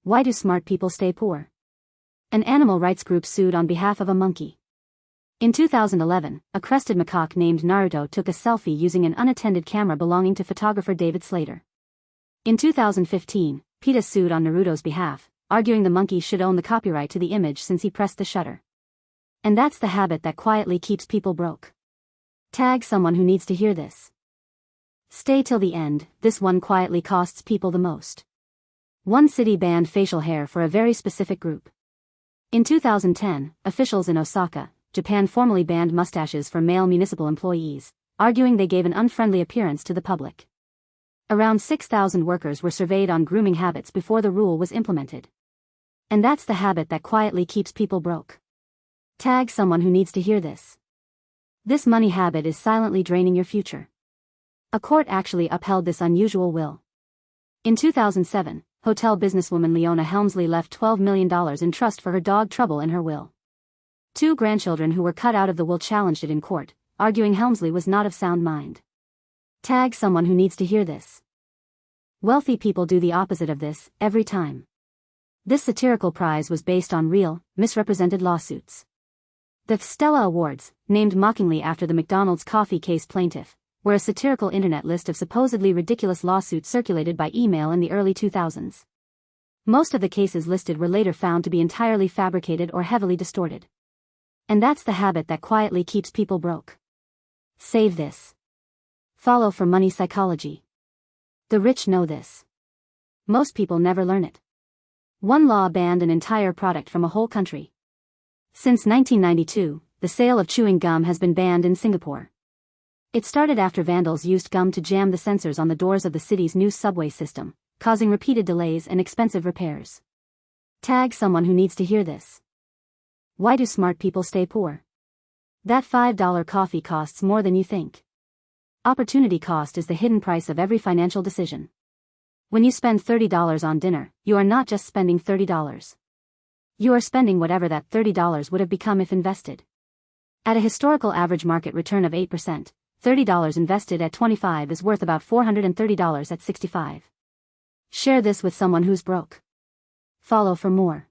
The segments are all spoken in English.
Why do smart people stay poor? An animal rights group sued on behalf of a monkey. In 2011, a crested macaque named Naruto took a selfie using an unattended camera belonging to photographer David Slater. In 2015, PETA sued on Naruto's behalf, arguing the monkey should own the copyright to the image since he pressed the shutter. And that's the habit that quietly keeps people broke. Tag someone who needs to hear this. Stay till the end, this one quietly costs people the most. One city banned facial hair for a very specific group. In 2010, officials in Osaka, Japan formally banned mustaches for male municipal employees, arguing they gave an unfriendly appearance to the public. Around 6,000 workers were surveyed on grooming habits before the rule was implemented. And that's the habit that quietly keeps people broke. Tag someone who needs to hear this. This money habit is silently draining your future. A court actually upheld this unusual will. In 2007, hotel businesswoman Leona Helmsley left $12 million in trust for her dog Trouble in her will. 2 grandchildren who were cut out of the will challenged it in court, arguing Helmsley was not of sound mind. Tag someone who needs to hear this. Wealthy people do the opposite of this, every time. This satirical prize was based on real, misrepresented lawsuits. The Stella Awards, named mockingly after the McDonald's coffee case plaintiff, were a satirical internet list of supposedly ridiculous lawsuits circulated by email in the early 2000s. Most of the cases listed were later found to be entirely fabricated or heavily distorted. And that's the habit that quietly keeps people broke. Save this. Follow for money psychology. The rich know this. Most people never learn it. One law banned an entire product from a whole country. Since 1992, the sale of chewing gum has been banned in Singapore. It started after vandals used gum to jam the sensors on the doors of the city's new subway system, causing repeated delays and expensive repairs. Tag someone who needs to hear this. Why do smart people stay poor? That $5 coffee costs more than you think. Opportunity cost is the hidden price of every financial decision. When you spend $30 on dinner, you are not just spending $30. You are spending whatever that $30 would have become if invested. At a historical average market return of 8%, $30 invested at 25 is worth about $430 at 65. Share this with someone who's broke. Follow for more.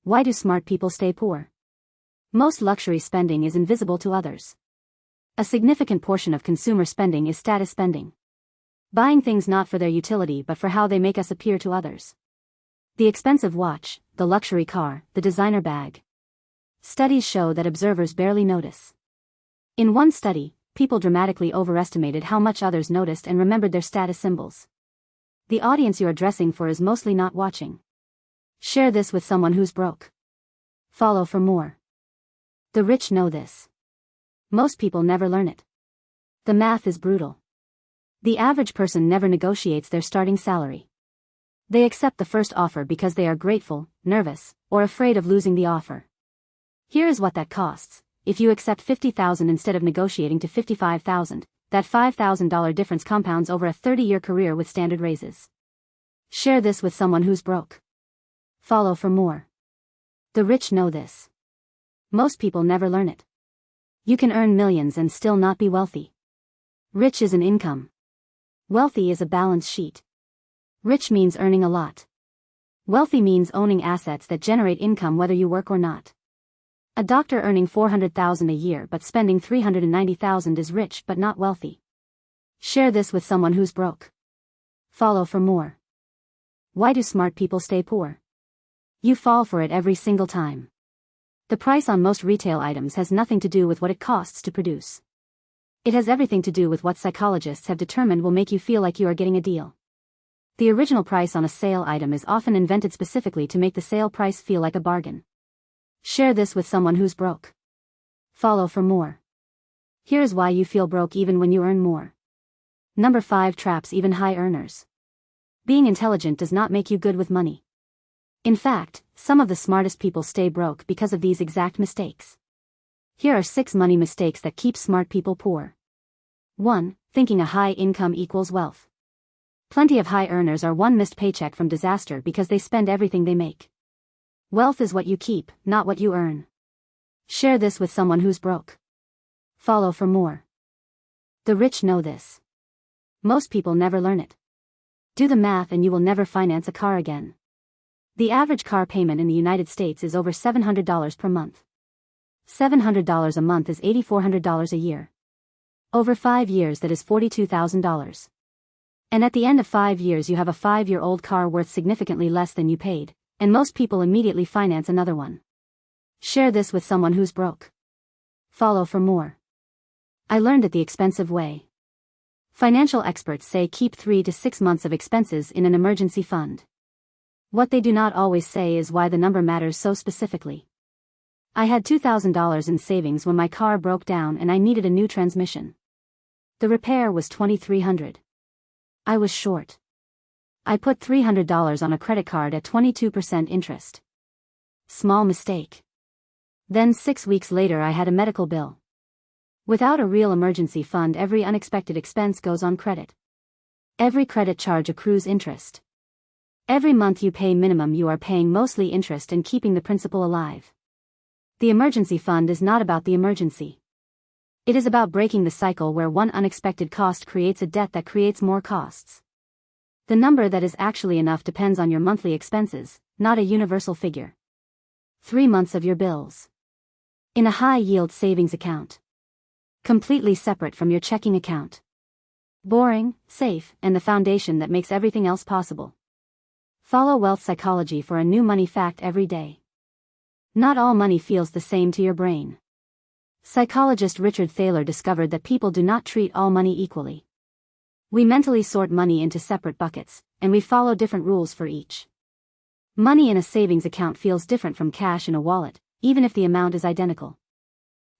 Why do smart people stay poor? Most luxury spending is invisible to others. A significant portion of consumer spending is status spending. Buying things not for their utility but for how they make us appear to others. The expensive watch, the luxury car, the designer bag. Studies show that observers barely notice. In one study, people dramatically overestimated how much others noticed and remembered their status symbols. The audience you are dressing for is mostly not watching. Share this with someone who's broke. Follow for more. The rich know this. Most people never learn it. The math is brutal. The average person never negotiates their starting salary. They accept the first offer because they are grateful, nervous, or afraid of losing the offer. Here is what that costs. If you accept $50,000 instead of negotiating to $55,000, that $5,000 difference compounds over a 30-year career with standard raises. Share this with someone who's broke. Follow for more. The rich know this. Most people never learn it. You can earn millions and still not be wealthy. Rich is an income. Wealthy is a balance sheet. Rich means earning a lot. Wealthy means owning assets that generate income whether you work or not. A doctor earning $400,000 a year but spending $390,000 is rich but not wealthy. Share this with someone who's broke. Follow for more. Why do smart people stay poor? You fall for it every single time. The price on most retail items has nothing to do with what it costs to produce. It has everything to do with what psychologists have determined will make you feel like you are getting a deal. The original price on a sale item is often invented specifically to make the sale price feel like a bargain. Share this with someone who's broke. Follow for more. Here's why you feel broke even when you earn more. Number 5 traps even high earners. Being intelligent does not make you good with money. In fact, some of the smartest people stay broke because of these exact mistakes. Here are 6 money mistakes that keep smart people poor. 1. Thinking a high income equals wealth. Plenty of high earners are one missed paycheck from disaster because they spend everything they make. Wealth is what you keep, not what you earn. Share this with someone who's broke. Follow for more. The rich know this. Most people never learn it. Do the math and you will never finance a car again. The average car payment in the United States is over $700 per month. $700 a month is $8,400 a year. Over 5 years that is $42,000. And at the end of 5 years you have a 5-year-old car worth significantly less than you paid, and most people immediately finance another one. Share this with someone who's broke. Follow for more. I learned it the expensive way. Financial experts say keep 3 to 6 months of expenses in an emergency fund. What they do not always say is why the number matters so specifically. I had $2,000 in savings when my car broke down and I needed a new transmission. The repair was $2,300. I was short. I put $300 on a credit card at 22% interest. Small mistake. Then 6 weeks later I had a medical bill. Without a real emergency fund, every unexpected expense goes on credit. Every credit charge accrues interest. Every month you pay minimum, you are paying mostly interest and keeping the principal alive. The emergency fund is not about the emergency. It is about breaking the cycle where one unexpected cost creates a debt that creates more costs. The number that is actually enough depends on your monthly expenses, not a universal figure. 3 months of your bills. In a high-yield savings account. Completely separate from your checking account. Boring, safe, and the foundation that makes everything else possible. Follow wealth psychology for a new money fact every day. Not all money feels the same to your brain. Psychologist Richard Thaler discovered that people do not treat all money equally. We mentally sort money into separate buckets, and we follow different rules for each. Money in a savings account feels different from cash in a wallet, even if the amount is identical.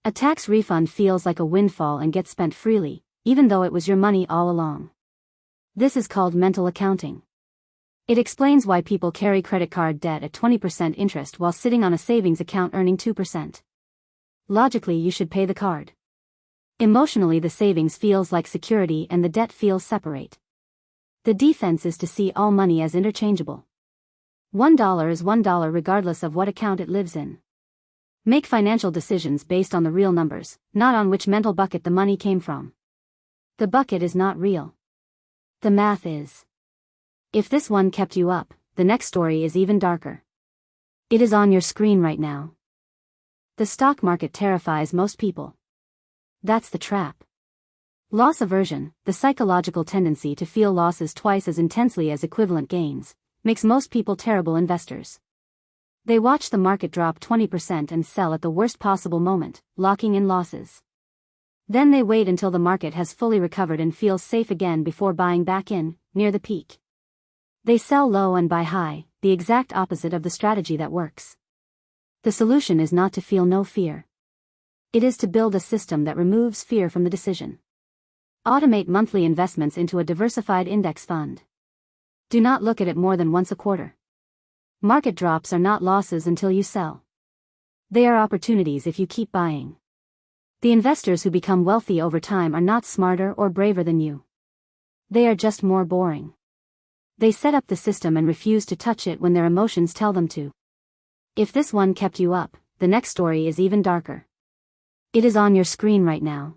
A tax refund feels like a windfall and gets spent freely, even though it was your money all along. This is called mental accounting. It explains why people carry credit card debt at 20% interest while sitting on a savings account earning 2%. Logically, you should pay the card. Emotionally, the savings feels like security and the debt feels separate. The defense is to see all money as interchangeable. $1 is $1 regardless of what account it lives in. Make financial decisions based on the real numbers, not on which mental bucket the money came from. The bucket is not real. The math is. If this one kept you up, the next story is even darker. It is on your screen right now. The stock market terrifies most people. That's the trap. Loss aversion, the psychological tendency to feel losses twice as intensely as equivalent gains, makes most people terrible investors. They watch the market drop 20% and sell at the worst possible moment, locking in losses. Then they wait until the market has fully recovered and feels safe again before buying back in, near the peak. They sell low and buy high, the exact opposite of the strategy that works. The solution is not to feel no fear. It is to build a system that removes fear from the decision. Automate monthly investments into a diversified index fund. Do not look at it more than once a quarter. Market drops are not losses until you sell. They are opportunities if you keep buying. The investors who become wealthy over time are not smarter or braver than you. They are just more boring. They set up the system and refuse to touch it when their emotions tell them to. If this one kept you up, the next story is even darker. It is on your screen right now.